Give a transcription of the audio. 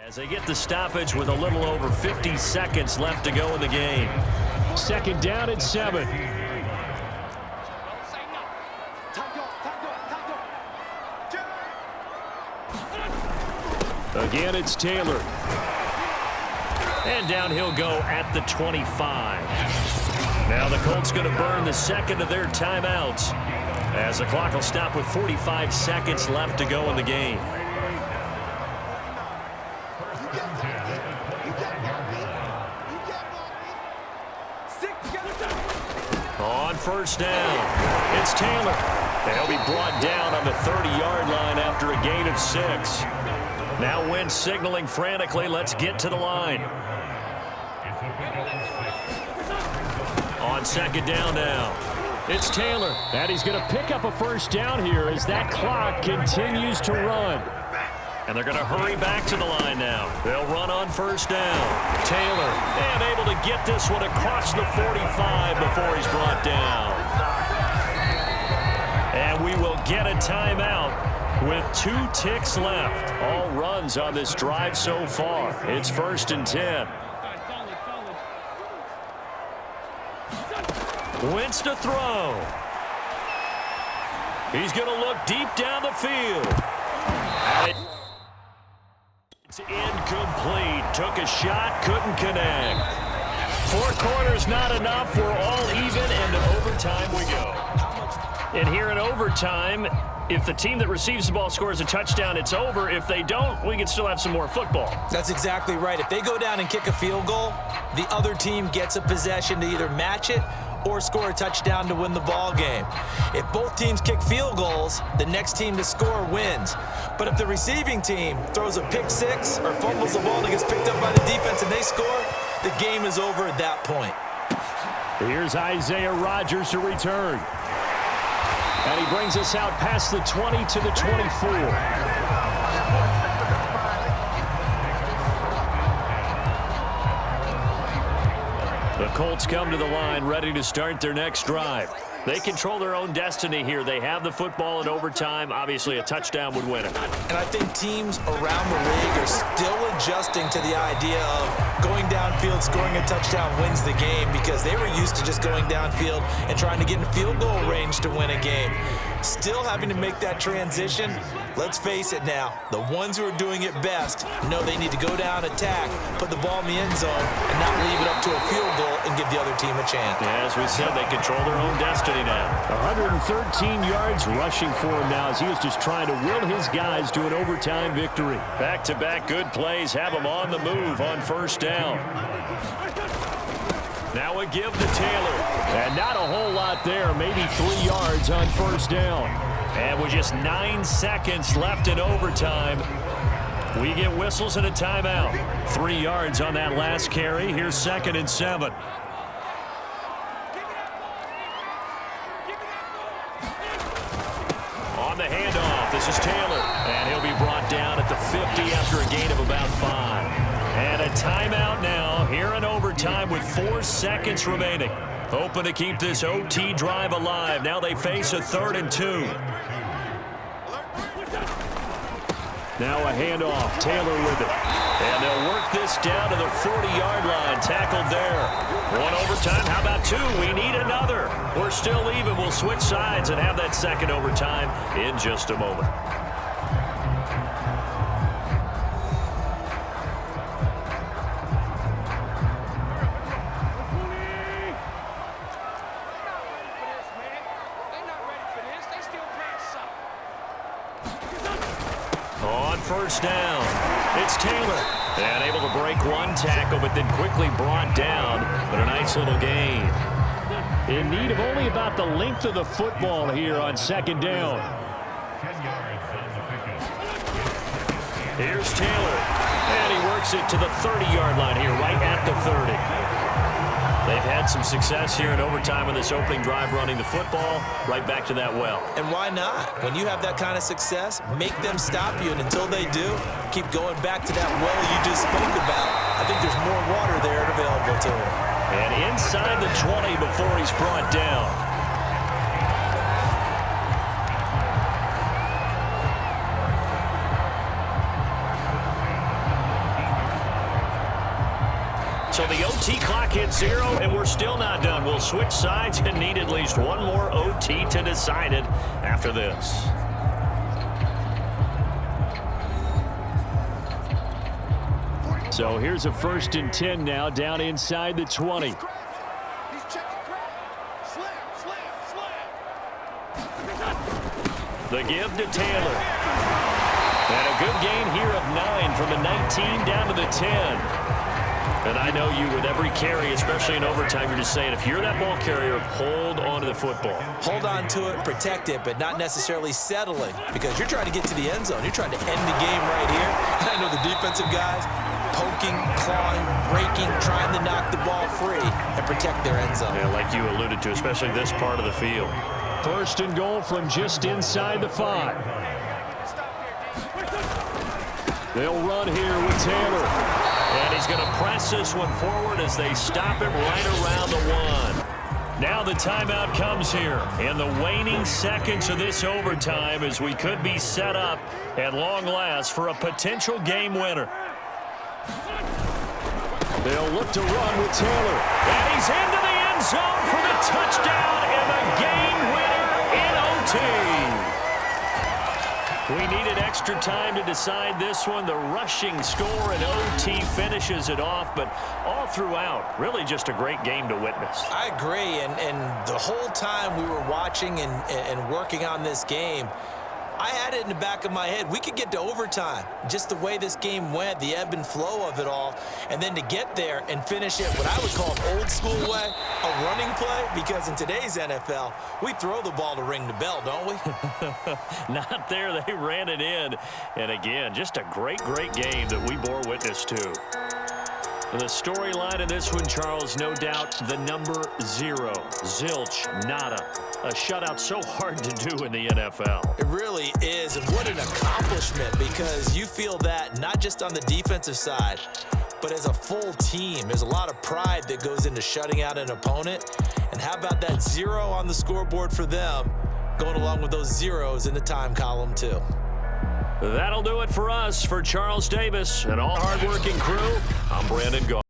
As they get the stoppage with a little over 50 seconds left to go in the game. Second down and 7. Again, it's Taylor. And down he'll go at the 25. Now the Colts going to burn the second of their timeouts as the clock will stop with 45 seconds left to go in the game. On first down, it's Taylor. They'll be brought down on the 30-yard line after a gain of 6. Now Wentz signaling frantically, let's get to the line. On second down now, it's Taylor. And he's going to pick up a first down here as that clock continues to run. And they're going to hurry back to the line now. They'll run on first down. Taylor, and able to get this one across the 45 before he's brought down. And we will get a timeout with 2 ticks left. All runs on this drive so far. It's 1st and 10. Wentz to throw. He's going to look deep down the field. It's incomplete. Took a shot, couldn't connect. 4 quarters not enough. We're all even, and to overtime we go. And here in overtime, if the team that receives the ball scores a touchdown, it's over. If they don't, we can still have some more football. That's exactly right. If they go down and kick a field goal, the other team gets a possession to either match it or score a touchdown to win the ball game. If both teams kick field goals, the next team to score wins. But if the receiving team throws a pick 6 or fumbles the ball and gets picked up by the defense and they score, the game is over at that point. Here's Isaiah Rodgers to return. And he brings us out past the 20 to the 24. The Colts come to the line ready to start their next drive. They control their own destiny here. They have the football in overtime. Obviously, a touchdown would win it. And I think teams around the league are still adjusting to the idea of going downfield, scoring a touchdown wins the game, because they were used to just going downfield and trying to get in field goal range to win a game. Still having to make that transition. Let's face it now, the ones who are doing it best know they need to go down, attack, put the ball in the end zone, and not leave it up to a field goal and give the other team a chance. Yeah, as we said, they control their own destiny now. 113 yards rushing for him now as he was just trying to will his guys to an overtime victory. Back-to-back good plays have them on the move on first down. Now a give to Taylor. And not a whole lot there, maybe 3 yards on first down. And with just 9 seconds left in overtime, we get whistles and a timeout. 3 yards on that last carry. Here's 2nd and 7. On the handoff, this is Taylor. And he'll be brought down at the 50 after a gain of about 5. And a timeout now here in overtime with 4 seconds remaining. Hoping to keep this OT drive alive. Now they face a 3rd and 2. Now a handoff. Taylor with it. And they'll work this down to the 40-yard line. Tackled there. 1 overtime. How about 2? We need another. We're still even. We'll switch sides and have that 2nd overtime in just a moment. First down. It's Taylor. And able to break 1 tackle, but then quickly brought down. But a nice little gain. In need of only about the length of the football here on 2nd down. Here's Taylor. And he works it to the 30-yard line here, right at the 30. They've had some success here in overtime on this opening drive running the football. Right back to that well. And why not? When you have that kind of success, make them stop you. And until they do, keep going back to that well you just spoke about. I think there's more water there available to him. And inside the 20 before he's brought down. So the OT clock hits 0, and we're still not done. We'll switch sides and need at least one more OT to decide it after this. So here's a 1st and 10 now, down inside the 20. The give to Taylor. And a good gain here of 9 from the 19 down to the 10. And I know you, with every carry, especially in overtime, you're just saying, if you're that ball carrier, hold on to the football. Hold on to it, protect it, but not necessarily settling, because you're trying to get to the end zone. You're trying to end the game right here. I know the defensive guys poking, clawing, breaking, trying to knock the ball free and protect their end zone. Yeah, like you alluded to, especially this part of the field. 1st and goal from just inside the 5. They'll run here with Taylor. And he's going to press this one forward as they stop it right around the 1. Now the timeout comes here in the waning seconds of this overtime, as we could be set up at long last for a potential game winner. They'll look to run with Taylor. And he's into the end zone for the touchdown and the game winner in OT. We needed extra time to decide this one. The rushing score in OT finishes it off, but all throughout, really just a great game to witness. I agree, and the whole time we were watching and working on this game, I had it in the back of my head. We could get to overtime. Just the way this game went, the ebb and flow of it all, and then to get there and finish it what I would call an old school way, a running play, because in today's NFL, we throw the ball to ring the bell, don't we? Not there. They ran it in. And again, just a great game that we bore witness to. The storyline in this one, Charles, no doubt the number 0. Zilch, nada. A shutout so hard to do in the NFL. It really is, and what an accomplishment, because you feel that not just on the defensive side, but as a full team. There's a lot of pride that goes into shutting out an opponent. And how about that 0 on the scoreboard for them, going along with those zeros in the time column too. That'll do it for us. For Charles Davis and all hardworking crew, I'm Brandon Gault.